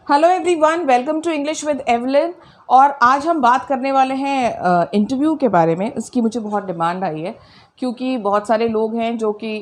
Hello everyone, welcome to English with Evelyn. और आज हम बात करने वाले हैं इंटरव्यू के बारे में। इसकी मुझे बहुत डिमांड आई है क्योंकि बहुत सारे लोग हैं जो कि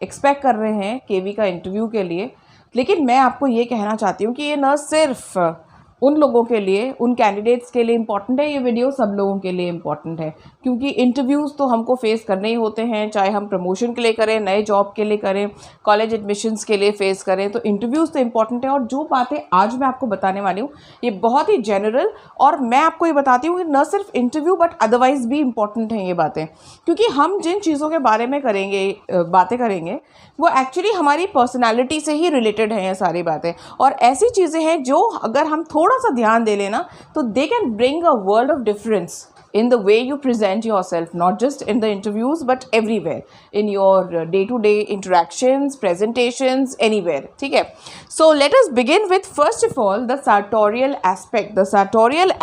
एक्सपेक्ट कर रहे हैं केवी का इंटरव्यू के लिए। लेकिन मैं आपको ये कहना चाहती हूँ कि ये न सिर्फ उन लोगों के लिए, उन कैंडिडेट्स के लिए इम्पॉर्टेंट है, ये वीडियो सब लोगों के लिए इम्पॉर्टेंट है क्योंकि इंटरव्यूज़ तो हमको फेस करने ही होते हैं, चाहे हम प्रमोशन के लिए करें, नए जॉब के लिए करें, कॉलेज एडमिशन्स के लिए फेस करें। तो इंटरव्यूज़ तो इम्पॉर्टेंट है। और जो बातें आज मैं आपको बताने वाली हूँ ये बहुत ही जनरल, और मैं आपको ये बताती हूँ कि न सिर्फ इंटरव्यू बट अदरवाइज़ भी इम्पॉर्टेंट हैं ये बातें, क्योंकि हम जिन चीज़ों के बारे में बातें करेंगे वो एक्चुअली हमारी पर्सनैलिटी से ही रिलेटेड हैं ये सारी बातें। और ऐसी चीज़ें हैं जो अगर हम थोड़ा सा ध्यान दे लेना तो they can bring a world of difference in the way you present yourself, not just in the interviews but everywhere in your day-to-day interactions, presentations, anywhere. ठीक है, so let us begin with first of all the sartorial aspect. The sartorial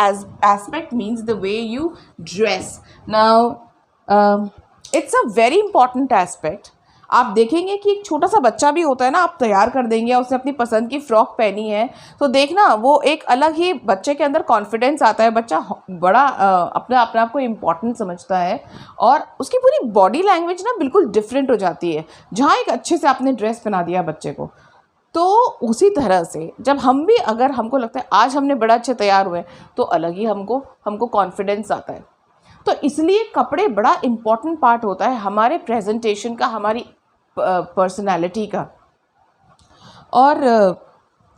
aspect means the way you dress. Now it's a very important aspect. आप देखेंगे कि एक छोटा सा बच्चा भी होता है ना, आप तैयार कर देंगे, उसने अपनी पसंद की फ़्रॉक पहनी है तो देखना वो एक अलग ही बच्चे के अंदर कॉन्फिडेंस आता है। बच्चा बड़ा अपने आप को इम्पॉर्टेंट समझता है और उसकी पूरी बॉडी लैंग्वेज ना बिल्कुल डिफरेंट हो जाती है जहाँ एक अच्छे से आपने ड्रेस पहना दिया बच्चे को। तो उसी तरह से जब हम भी, अगर हमको लगता है आज हमने बड़ा अच्छे तैयार हुए तो अलग ही हमको कॉन्फिडेंस आता है। तो इसलिए कपड़े बड़ा इम्पॉर्टेंट पार्ट होता है हमारे प्रेजेंटेशन का, हमारी पर्सनालिटी का। और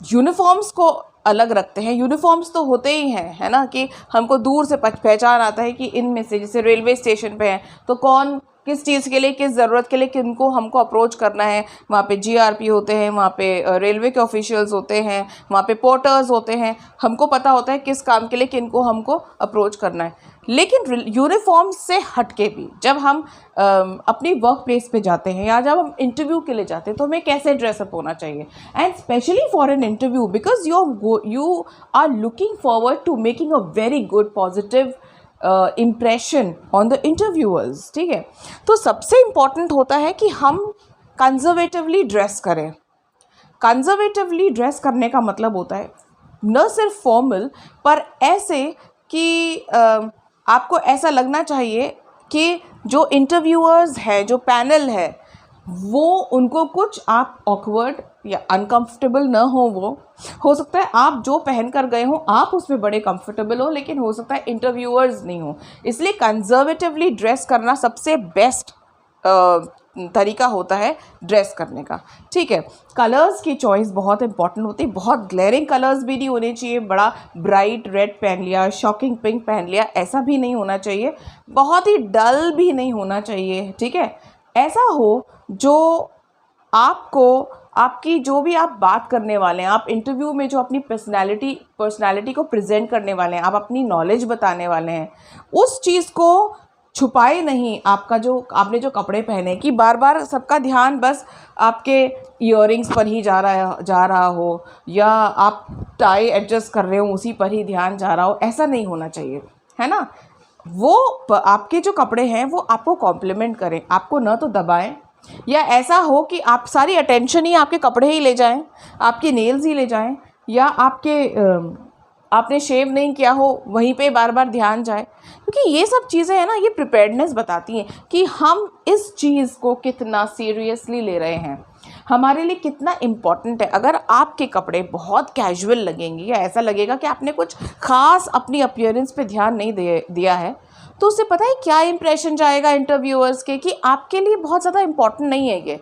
यूनिफॉर्म्स को अलग रखते हैं। यूनिफॉर्म्स तो होते ही हैं, है ना, कि हमको दूर से पहचान आता है कि इनमें से, जैसे रेलवे स्टेशन पे हैं तो कौन किस चीज़ के लिए, किस ज़रूरत के लिए किनको हमको अप्रोच करना है। वहाँ पे जीआरपी होते हैं, वहाँ पे रेलवे के ऑफिशियल्स होते हैं, वहाँ पे पोर्टर्स होते हैं, हमको पता होता है किस काम के लिए किनको हमको अप्रोच करना है। लेकिन यूनिफॉर्म से हट के भी जब हम अपनी वर्क प्लेस पे जाते हैं या जब हम इंटरव्यू के लिए जाते हैं तो हमें कैसे ड्रेसअप होना चाहिए, and specially for an interview because you are looking forward to making a very good positive impression on the interviewers. ठीक है, तो सबसे इम्पॉर्टेंट होता है कि हम कंजर्वेटिवली ड्रेस करें। कंजर्वेटिवली ड्रेस करने का मतलब होता है न सिर्फ फॉर्मल, पर ऐसे कि आपको ऐसा लगना चाहिए कि जो इंटरव्यूअर्स है, जो पैनल है, वो उनको कुछ आप ऑकवर्ड या अनकंफर्टेबल न हो हो सकता है आप जो पहन कर गए हो आप उसमें बड़े कंफर्टेबल हो, लेकिन हो सकता है इंटरव्यूअर्स नहीं हो। इसलिए कंजर्वेटिवली ड्रेस करना सबसे बेस्ट तरीका होता है ड्रेस करने का। ठीक है, कलर्स की चॉइस बहुत इंपॉर्टेंट होती है। बहुत ग्लेरिंग कलर्स भी नहीं होने चाहिए, बड़ा ब्राइट रेड पहन लिया, शॉकिंग पिंक पहन लिया, ऐसा भी नहीं होना चाहिए। बहुत ही डल भी नहीं होना चाहिए। ठीक है, ऐसा हो जो आपको, आपकी जो भी आप बात करने वाले हैं, आप इंटरव्यू में जो अपनी पर्सनालिटी को प्रेजेंट करने वाले हैं, आप अपनी नॉलेज बताने वाले हैं, उस चीज़ को छुपाए नहीं। आपका जो आपने जो कपड़े पहने कि बार बार सबका ध्यान बस आपके ईयरिंग्स पर ही जा रहा हो या आप टाई एडजस्ट कर रहे हो उसी पर ही ध्यान जा रहा हो, ऐसा नहीं होना चाहिए, है ना। वो आपके जो कपड़े हैं वो आपको कॉम्प्लीमेंट करें, आपको न तो दबाएं, या ऐसा हो कि आप सारी अटेंशन ही आपके कपड़े ही ले जाएं, आपके नेल्स ही ले जाएं, या आपने शेव नहीं किया हो वहीं पे बार बार ध्यान जाए। क्योंकि ये सब चीज़ें हैं ना, ये प्रिपेयर्डनेस बताती हैं कि हम इस चीज़ को कितना सीरियसली ले रहे हैं, हमारे लिए कितना इम्पॉर्टेंट है। अगर आपके कपड़े बहुत कैजुअल लगेंगे या ऐसा लगेगा कि आपने कुछ ख़ास अपनी अपीयरेंस पे ध्यान नहीं दिया है, तो उससे पता है क्या इंप्रेशन जाएगा इंटरव्यूअर्स के, कि आपके लिए बहुत ज़्यादा इम्पॉर्टेंट नहीं है ये,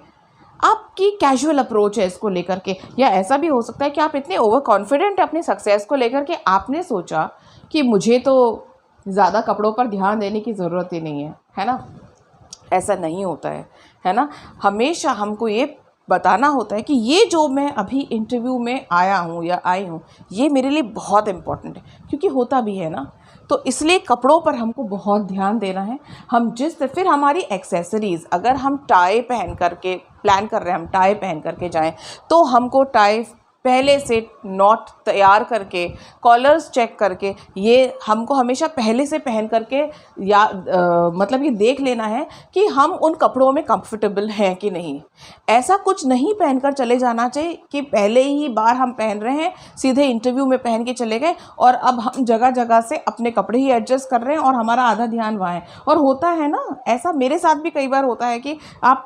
आपकी कैजुअल अप्रोच है इसको लेकर के। या ऐसा भी हो सकता है कि आप इतने ओवर कॉन्फिडेंट हैं अपनी सक्सेस को लेकर के, आपने सोचा कि मुझे तो ज़्यादा कपड़ों पर ध्यान देने की ज़रूरत ही नहीं है ना। ऐसा नहीं होता है ना। हमेशा हमको ये बताना होता है कि ये जो मैं अभी इंटरव्यू में आया हूँ या आई हूँ ये मेरे लिए बहुत इम्पॉर्टेंट है, क्योंकि होता भी है ना। तो इसलिए कपड़ों पर हमको बहुत ध्यान देना है। फिर हमारी एक्सेसरीज़, अगर हम टाई पहन करके प्लान कर रहे हैं, हम टाई पहन करके जाएं तो हमको टाई पहले से नोट तैयार करके, कॉलर्स चेक करके, ये हमको हमेशा पहले से पहन करके या मतलब ये देख लेना है कि हम उन कपड़ों में कंफर्टेबल हैं कि नहीं। ऐसा कुछ नहीं पहनकर चले जाना चाहिए कि पहले ही बार हम पहन रहे हैं, सीधे इंटरव्यू में पहन के चले गए और अब हम जगह जगह से अपने कपड़े ही एडजस्ट कर रहे हैं और हमारा आधा ध्यान वहाँ है। और होता है ना ऐसा, मेरे साथ भी कई बार होता है कि आप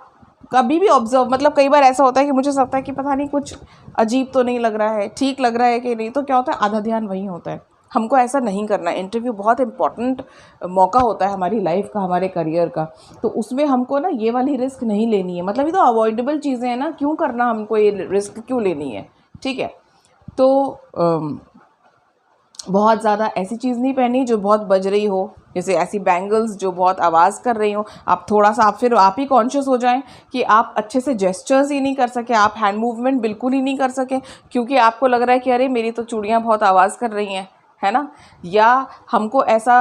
कभी भी ऑब्जर्व, मतलब कई बार ऐसा होता है कि मुझे लगता है कि पता नहीं कुछ अजीब तो नहीं लग रहा है, ठीक लग रहा है कि नहीं, तो क्या होता है आधा ध्यान वहीं होता है। हमको ऐसा नहीं करना है। इंटरव्यू बहुत इंपॉर्टेंट मौका होता है हमारी लाइफ का, हमारे करियर का, तो उसमें हमको ना ये वाली रिस्क नहीं लेनी है। मतलब ये तो अवॉइडेबल चीज़ें हैं ना, क्यों करना, हमको ये रिस्क क्यों लेनी है, ठीक है। तो बहुत ज़्यादा ऐसी चीज़ नहीं पहनी जो बहुत बज रही हो, जैसे ऐसी बैंगल्स जो बहुत आवाज़ कर रही हो। आप थोड़ा सा फिर आप ही कॉन्शियस हो जाएं कि आप अच्छे से जेस्चर्स ही नहीं कर सके, आप हैंड मूवमेंट बिल्कुल ही नहीं कर सके, क्योंकि आपको लग रहा है कि अरे मेरी तो चूड़ियाँ बहुत आवाज़ कर रही हैं, है ना। या हमको ऐसा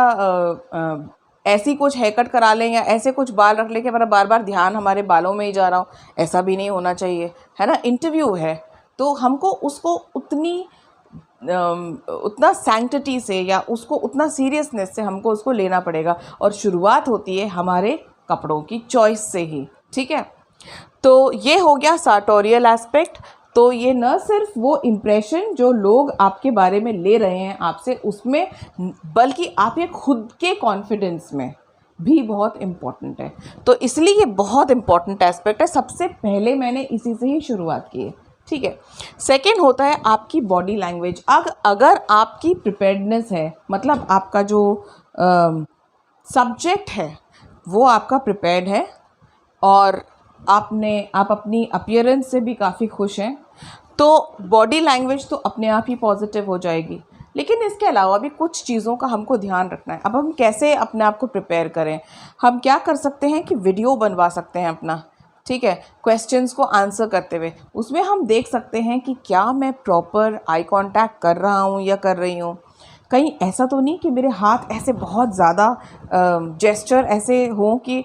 ऐसी कुछ हेयर कट करा लें या ऐसे कुछ बाल रख लें कि हमारा बार बार ध्यान हमारे बालों में ही जा रहा हो, ऐसा भी नहीं होना चाहिए, है ना। इंटरव्यू है तो हमको उसको उतना सैंक्टिटी से या उसको उतना सीरियसनेस से हमको उसको लेना पड़ेगा। और शुरुआत होती है हमारे कपड़ों की चॉइस से ही, ठीक है। तो ये हो गया sartorial एस्पेक्ट। तो ये न सिर्फ वो इम्प्रेशन जो लोग आपके बारे में ले रहे हैं आपसे उसमें, बल्कि आप ये खुद के कॉन्फिडेंस में भी बहुत इम्पॉर्टेंट है। तो इसलिए ये बहुत इम्पॉर्टेंट एस्पेक्ट है। सबसे पहले मैंने इसी से ही शुरुआत की है, ठीक है। सेकेंड होता है आपकी बॉडी लैंग्वेज। अगर आपकी प्रिपेयर्डनेस है, मतलब आपका जो सब्जेक्ट है वो आपका प्रिपेयर्ड है और आप अपनी अपीयरेंस से भी काफ़ी खुश हैं, तो बॉडी लैंग्वेज तो अपने आप ही पॉजिटिव हो जाएगी। लेकिन इसके अलावा भी कुछ चीज़ों का हमको ध्यान रखना है। अब हम कैसे अपने आप को प्रिपेयर करें? हम क्या कर सकते हैं कि वीडियो बनवा सकते हैं अपना, ठीक है, क्वेश्चंस को आंसर करते हुए। उसमें हम देख सकते हैं कि क्या मैं प्रॉपर आई कांटेक्ट कर रहा हूँ या कर रही हूँ। कहीं ऐसा तो नहीं कि मेरे हाथ ऐसे बहुत ज़्यादा जेस्चर ऐसे हों कि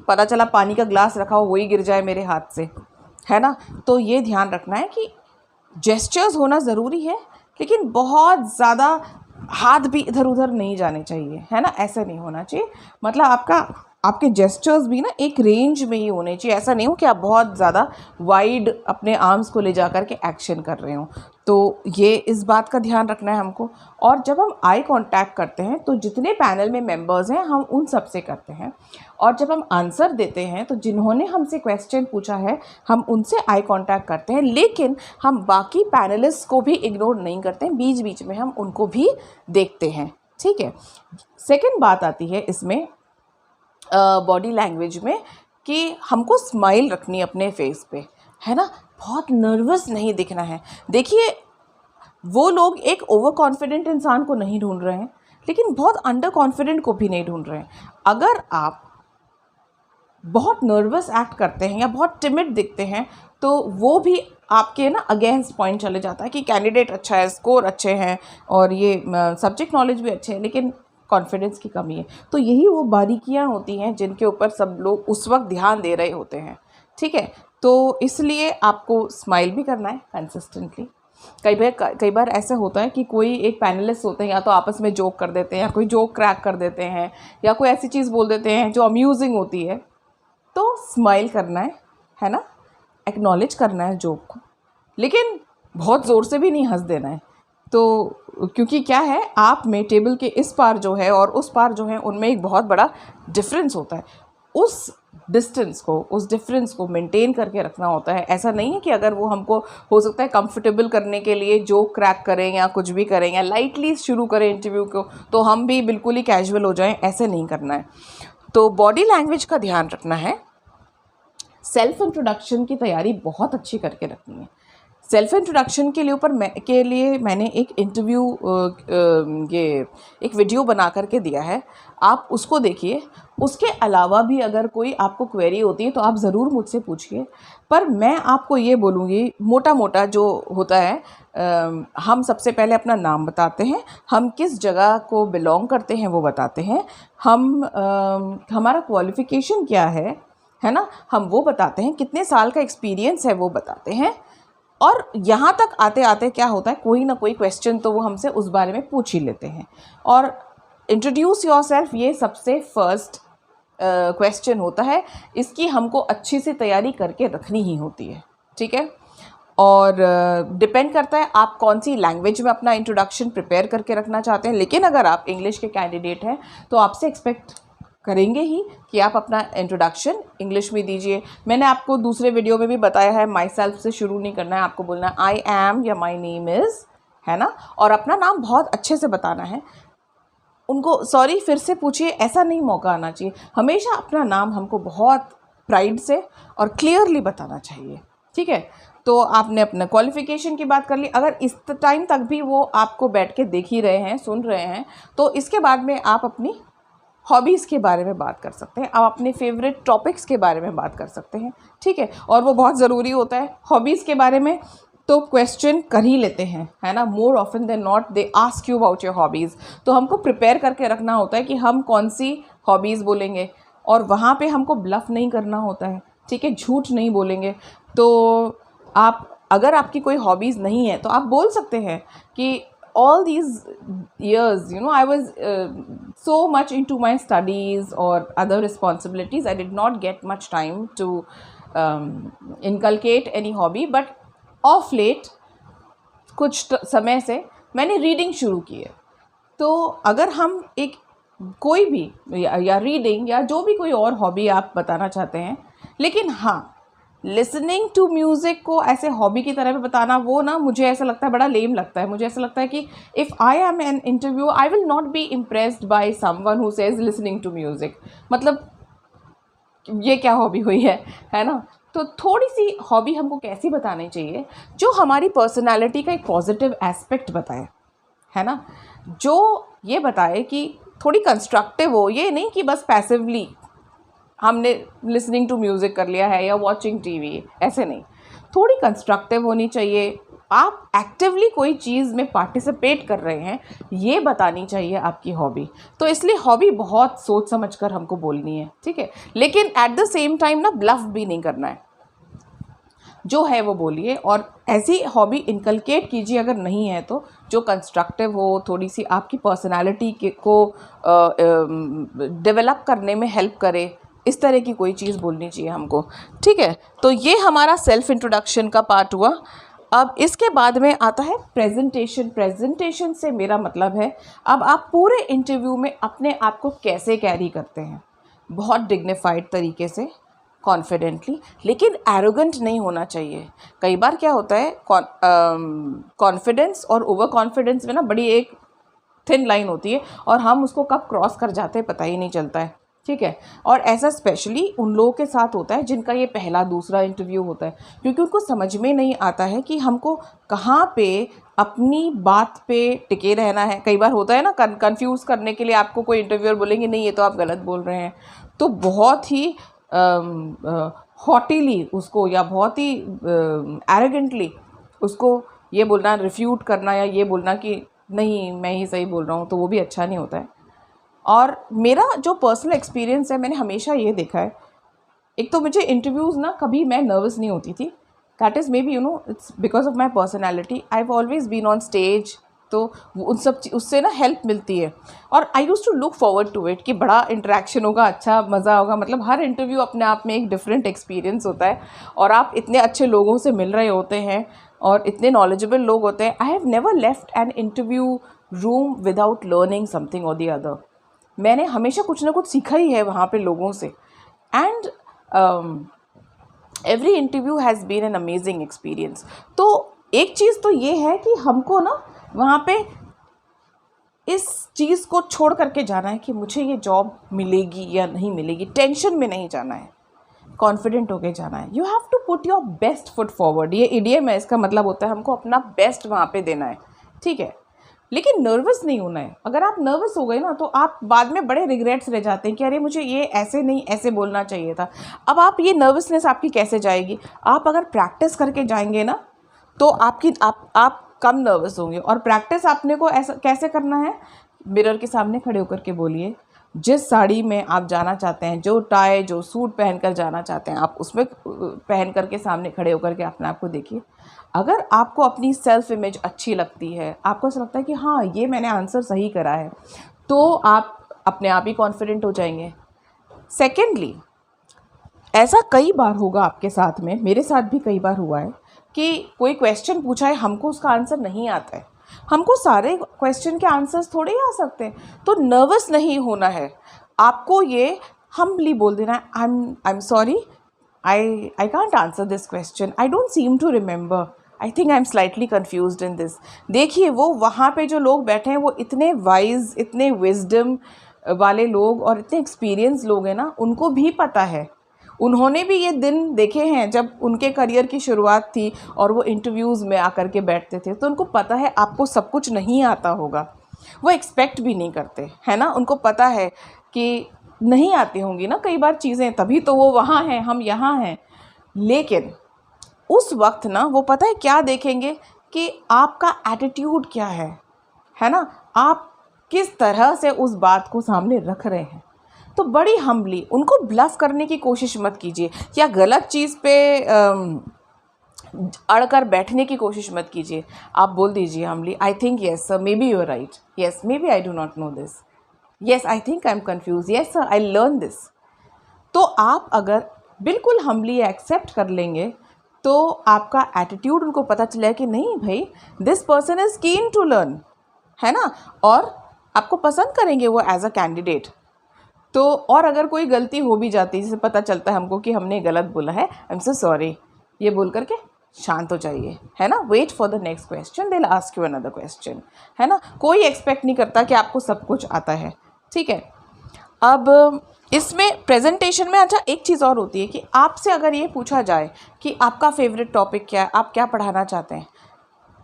पता चला पानी का ग्लास रखा हो वही गिर जाए मेरे हाथ से, है ना। तो ये ध्यान रखना है कि जेस्चर्स होना ज़रूरी है, लेकिन बहुत ज़्यादा हाथ भी इधर उधर नहीं जाने चाहिए, है ना। ऐसा नहीं होना चाहिए। मतलब आपके जेस्चर्स भी ना एक रेंज में ही होने चाहिए। ऐसा नहीं हो कि आप बहुत ज़्यादा वाइड अपने आर्म्स को ले जा कर के एक्शन कर रहे हो। तो ये इस बात का ध्यान रखना है हमको। और जब हम आई कांटेक्ट करते हैं तो जितने पैनल में मेंबर्स हैं हम उन सब से करते हैं, और जब हम आंसर देते हैं तो जिन्होंने हमसे क्वेश्चन पूछा है हम उनसे आई कांटेक्ट करते हैं, लेकिन हम बाकी पैनलिस्ट को भी इग्नोर नहीं करते हैं, बीच बीच में हम उनको भी देखते हैं, ठीक है। सेकेंड बात आती है इसमें बॉडी लैंग्वेज में कि हमको स्माइल रखनी है अपने फेस पे, है ना। बहुत नर्वस नहीं दिखना है। देखिए वो लोग एक ओवर कॉन्फिडेंट इंसान को नहीं ढूंढ रहे हैं, लेकिन बहुत अंडर कॉन्फिडेंट को भी नहीं ढूंढ रहे हैं। अगर आप बहुत नर्वस एक्ट करते हैं या बहुत टिमिड दिखते हैं तो वो भी आपके ना अगेंस्ट पॉइंट चले जाता है कि कैंडिडेट अच्छा है, स्कोर अच्छे हैं और ये सब्जेक्ट नॉलेज भी अच्छे हैं, लेकिन कॉन्फिडेंस की कमी है। तो यही वो बारीकियां होती हैं जिनके ऊपर सब लोग उस वक्त ध्यान दे रहे होते हैं, ठीक है। तो इसलिए आपको स्माइल भी करना है कंसिस्टेंटली। कई बार ऐसा होता है कि कोई एक पैनलिस्ट होते हैं या तो आपस में जोक कर देते हैं या कोई जोक क्रैक कर देते हैं या कोई ऐसी चीज़ बोल देते हैं जो अम्यूजिंग होती है, तो स्माइल करना है ना, एक्नॉलेज करना है जोक को, लेकिन बहुत ज़ोर से भी नहीं हंस देना है। तो क्योंकि क्या है, आप में टेबल के इस पार जो है और उस पार जो है उनमें एक बहुत बड़ा डिफरेंस होता है। उस डिफरेंस को मेंटेन करके रखना होता है। ऐसा नहीं है कि अगर वो हमको हो सकता है कंफर्टेबल करने के लिए जोक क्रैक करें या कुछ भी करें या लाइटली शुरू करें इंटरव्यू को, तो हम भी बिल्कुल ही कैजुअल हो जाएं, ऐसे नहीं करना है। तो बॉडी लैंग्वेज का ध्यान रखना है। सेल्फ इंट्रोडक्शन की तैयारी बहुत अच्छी करके रखनी है। सेल्फ इंट्रोडक्शन के लिए मैंने एक एक वीडियो बना करके दिया है, आप उसको देखिए। उसके अलावा भी अगर कोई आपको क्वेरी होती है तो आप ज़रूर मुझसे पूछिए, पर मैं आपको ये बोलूँगी मोटा मोटा जो होता है, हम सबसे पहले अपना नाम बताते हैं, हम किस जगह को बिलोंग करते हैं वो बताते हैं, हमारा क्वालिफ़िकेशन क्या है ना, हम वो बताते हैं, कितने साल का एक्सपीरियंस है वो बताते हैं, और यहाँ तक आते आते क्या होता है, कोई ना कोई क्वेश्चन तो वो हमसे उस बारे में पूछ ही लेते हैं। और इंट्रोड्यूस योरसेल्फ ये सबसे फर्स्ट क्वेश्चन होता है, इसकी हमको अच्छी से तैयारी करके रखनी ही होती है, ठीक है। और डिपेंड करता है आप कौन सी लैंग्वेज में अपना इंट्रोडक्शन प्रिपेयर करके रखना चाहते हैं। लेकिन अगर आप इंग्लिश के कैंडिडेट हैं तो आपसे एक्सपेक्ट करेंगे ही कि आप अपना इंट्रोडक्शन इंग्लिश में दीजिए। मैंने आपको दूसरे वीडियो में भी बताया है, माई सेल्फ से शुरू नहीं करना है, आपको बोलना है आई एम या माई नेम इज़, है ना। और अपना नाम बहुत अच्छे से बताना है। उनको सॉरी फिर से पूछिए, ऐसा नहीं मौका आना चाहिए। हमेशा अपना नाम हमको बहुत प्राइड से और क्लियरली बताना चाहिए, ठीक है। तो आपने अपना क्वालिफ़िकेशन की बात कर ली। अगर इस टाइम तक भी वो आपको बैठ के देख ही रहे हैं, सुन रहे हैं, तो इसके बाद में आप अपनी हॉबीज़ के बारे में बात कर सकते हैं, आप अपने फेवरेट टॉपिक्स के बारे में बात कर सकते हैं, ठीक है। और वो बहुत ज़रूरी होता है हॉबीज़ के बारे में, तो क्वेश्चन कर ही लेते हैं, है ना। More often than not they ask you about your hobbies. तो हमको प्रिपेयर करके रखना होता है कि हम कौन सी हॉबीज़ बोलेंगे, और वहाँ पे हमको ब्लफ नहीं करना होता है, ठीक है, झूठ नहीं बोलेंगे। तो आप अगर आपकी कोई हॉबीज़ नहीं है तो आप बोल सकते हैं कि all these years, you know, I was so much into my studies or other responsibilities. I did not get much time to inculcate any hobby, but of late कुछ समय से मैंने रीडिंग शुरू की है। तो अगर हम एक कोई भी या रीडिंग या जो भी कोई और हॉबी आप बताना चाहते हैं, लेकिन हाँ, लिसनिंग टू म्यूज़िक को ऐसे हॉबी की तरह पे बताना, वो ना मुझे ऐसा लगता है बड़ा लेम लगता है। मुझे ऐसा लगता है कि if I am an interview I will not be impressed by someone who says listening to music, मतलब ये क्या हॉबी हुई है ना। तो थोड़ी सी हॉबी हमको कैसी बतानी चाहिए जो हमारी पर्सनालिटी का एक पॉजिटिव एस्पेक्ट बताए, है ना, जो ये बताए कि थोड़ी कंस्ट्रक्टिव हो। ये नहीं कि बस पैसिवली हमने लिसनिंग टू म्यूज़िक कर लिया है या वॉचिंग टीवी, ऐसे नहीं, थोड़ी कंस्ट्रक्टिव होनी चाहिए। आप एक्टिवली कोई चीज़ में पार्टिसिपेट कर रहे हैं, ये बतानी चाहिए आपकी हॉबी। तो इसलिए हॉबी बहुत सोच समझ कर हमको बोलनी है, ठीक है। लेकिन एट द सेम टाइम ना ब्लफ भी नहीं करना है, जो है वो बोलिए। और ऐसी हॉबी इनकलकेट कीजिए अगर नहीं है तो, जो कंस्ट्रक्टिव हो, थोड़ी सी आपकी पर्सनालिटी को डेवलप करने में हेल्प करे, इस तरह की कोई चीज़ बोलनी चाहिए हमको, ठीक है। तो ये हमारा सेल्फ इंट्रोडक्शन का पार्ट हुआ। अब इसके बाद में आता है प्रेजेंटेशन। प्रेजेंटेशन से मेरा मतलब है अब आप पूरे इंटरव्यू में अपने आप को कैसे कैरी करते हैं, बहुत डिग्निफाइड तरीके से, कॉन्फिडेंटली, लेकिन एरोगेंट नहीं होना चाहिए। कई बार क्या होता है, कॉन्फिडेंस और ओवर कॉन्फिडेंस में ना बड़ी एक थिन लाइन होती है, और हम उसको कब क्रॉस कर जाते हैं पता ही नहीं चलता है, ठीक है। और ऐसा स्पेशली उन लोगों के साथ होता है जिनका ये पहला दूसरा इंटरव्यू होता है, क्योंकि उनको समझ में नहीं आता है कि हमको कहाँ पे अपनी बात पे टिके रहना है। कई बार होता है ना, कंफ्यूज करने के लिए आपको कोई इंटरव्यूअर बोलेंगे नहीं ये तो आप गलत बोल रहे हैं, तो बहुत ही हॉटीली उसको या बहुत ही एरोगेंटली उसको ये बोलना, रिफ्यूट करना, या ये बोलना कि नहीं मैं ही सही बोल रहा हूँ, तो वो भी अच्छा नहीं होता है। और मेरा जो पर्सनल एक्सपीरियंस है, मैंने हमेशा ये देखा है, एक तो मुझे इंटरव्यूज़ ना कभी मैं नर्वस नहीं होती थी। That is maybe, you know, it's because of my personality. I have always been on stage, तो उन सब उससे ना हेल्प मिलती है। और I use to look forward to it कि बड़ा इंटरेक्शन होगा, अच्छा मज़ा होगा। मतलब हर इंटरव्यू अपने आप में एक डिफरेंट एक्सपीरियंस होता है, और आप इतने अच्छे लोगों से मिल रहे होते हैं और इतने नॉलेजेबल लोग होते हैं। I have never left an interview room without learning something और दी अदर। मैंने हमेशा कुछ ना कुछ सीखा ही है वहाँ पे लोगों से। And every interview has been an amazing experience. तो एक चीज़ तो ये है कि हमको ना वहाँ पे इस चीज़ को छोड़ करके जाना है कि मुझे ये जॉब मिलेगी या नहीं मिलेगी, टेंशन में नहीं जाना है, कॉन्फिडेंट होके जाना है। You have to put your best foot forward. ये इडियम है, इसका मतलब होता है हमको अपना बेस्ट वहाँ पे देना है, ठीक है। लेकिन नर्वस नहीं होना है। अगर आप नर्वस हो गए ना तो आप बाद में बड़े रिग्रेट्स रह जाते हैं कि अरे मुझे ये ऐसे नहीं ऐसे बोलना चाहिए था। अब आप ये नर्वसनेस आपकी कैसे जाएगी? आप अगर प्रैक्टिस करके जाएंगे ना तो आप कम नर्वस होंगे। और प्रैक्टिस आपने को ऐसा कैसे करना है, मिरर के सामने खड़े होकर के बोलिए, जिस साड़ी में आप जाना चाहते हैं, जो टाई जो सूट पहन कर जाना चाहते हैं, आप उसमें पहन कर के सामने खड़े होकर के अपने आप को देखिए। अगर आपको अपनी सेल्फ इमेज अच्छी लगती है, आपको ऐसा लगता है कि हाँ ये मैंने आंसर सही करा है, तो आप अपने आप ही कॉन्फिडेंट हो जाएंगे। सेकेंडली, ऐसा कई बार होगा आपके साथ में, मेरे साथ भी कई बार हुआ है कि कोई क्वेश्चन पूछा है, हमको उसका आंसर नहीं आता है। हमको सारे क्वेश्चन के आंसर्स थोड़े ही आ सकते हैं, तो नर्वस नहीं होना है। आपको ये हम्बली बोल देना है, I am sorry, I can't answer this question, I don't seem to remember, I think I am slightly confused in this. देखिए वो वहाँ पे जो लोग बैठे हैं वो इतने वाइज, इतने विजडम वाले लोग और इतने एक्सपीरियंस लोग हैं ना, उनको भी पता है, उन्होंने भी ये दिन देखे हैं जब उनके करियर की शुरुआत थी और वो इंटरव्यूज़ में आकर के बैठते थे, तो उनको पता है आपको सब कुछ नहीं आता होगा। वो एक्सपेक्ट भी नहीं करते, है ना, उनको पता है कि नहीं आती होंगी ना कई बार चीज़ें, तभी तो वो वहाँ हैं, हम यहाँ हैं। लेकिन उस वक्त ना वो पता है क्या देखेंगे कि आपका एटीट्यूड क्या है ना, आप किस तरह से उस बात को सामने रख रहे हैं। तो बड़ी हम्बली उनको ब्लफ करने की कोशिश मत कीजिए या गलत चीज़ पे अड़कर बैठने की कोशिश मत कीजिए। आप बोल दीजिए humbly, I think yes sir, maybe you are right, yes maybe I do not know this, yes I think I am confuse, yes sir I learn this. तो आप अगर बिल्कुल हम्बली एक्सेप्ट कर लेंगे तो आपका attitude उनको पता चलेगा कि नहीं भाई, this person is keen to learn, है ना, और आपको पसंद करेंगे वो एज अ कैंडिडेट। तो और अगर कोई गलती हो भी जाती है, जिससे पता चलता है हमको कि हमने गलत बोला है, आई एम सो सॉरी, ये बोल करके शांत हो जाइए, है ना। Wait for the next question, they will ask you another question, है ना। कोई एक्सपेक्ट नहीं करता कि आपको सब कुछ आता है, ठीक है। अब इसमें प्रेजेंटेशन में अच्छा एक चीज़ और होती है कि आपसे अगर ये पूछा जाए कि आपका फेवरेट टॉपिक क्या है, आप क्या पढ़ाना चाहते हैं,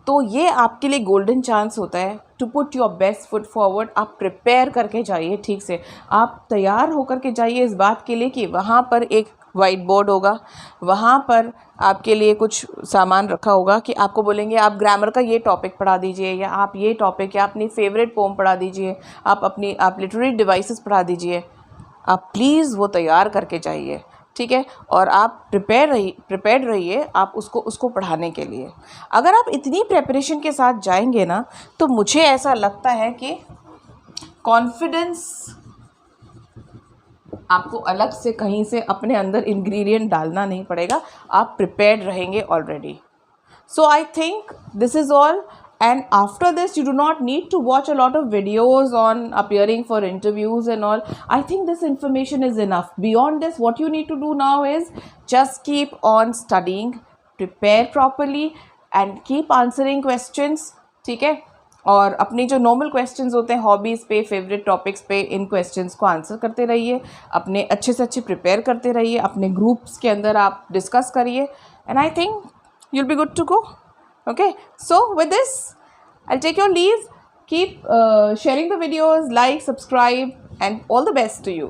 तो ये आपके लिए गोल्डन चांस होता है to put your best foot forward. आप प्रिपेयर करके जाइए, ठीक से आप तैयार होकर के जाइए इस बात के लिए कि वहाँ पर एक वाइट बोर्ड होगा, वहाँ पर आपके लिए कुछ सामान रखा होगा कि आपको बोलेंगे आप ग्रामर का ये टॉपिक पढ़ा दीजिए, या आप ये टॉपिक या अपनी फेवरेट पोम पढ़ा दीजिए, आप लिटरेरी डिवाइसेस पढ़ा दीजिए। आप प्लीज़ वो तैयार करके जाइए, ठीक है, और आप प्रिपेयर्ड रहिए आप उसको पढ़ाने के लिए। अगर आप इतनी प्रेपरेशन के साथ जाएंगे ना, तो मुझे ऐसा लगता है कि कॉन्फिडेंस आपको अलग से कहीं से अपने अंदर इंग्रेडिएंट डालना नहीं पड़ेगा, आप प्रिपेयर्ड रहेंगे already. So I think this is all, and after this you do not need to watch a lot of videos on appearing for interviews and all. I think this information is enough. Beyond this, what you need to do now is just keep on studying, prepare properly and keep answering questions, ठीक है। और अपनी जो normal questions होते हैं hobbies पे, favourite topics पे, इन questions को आंसर करते रहिए, अपने अच्छे से अच्छे प्रिपेयर करते रहिए, अपने ग्रुप्स के अंदर आप डिस्कस करिए, and I think you'll be good to go. Okay, so with this I'll take your leave. Keep sharing the videos, like, subscribe, and all the best to you.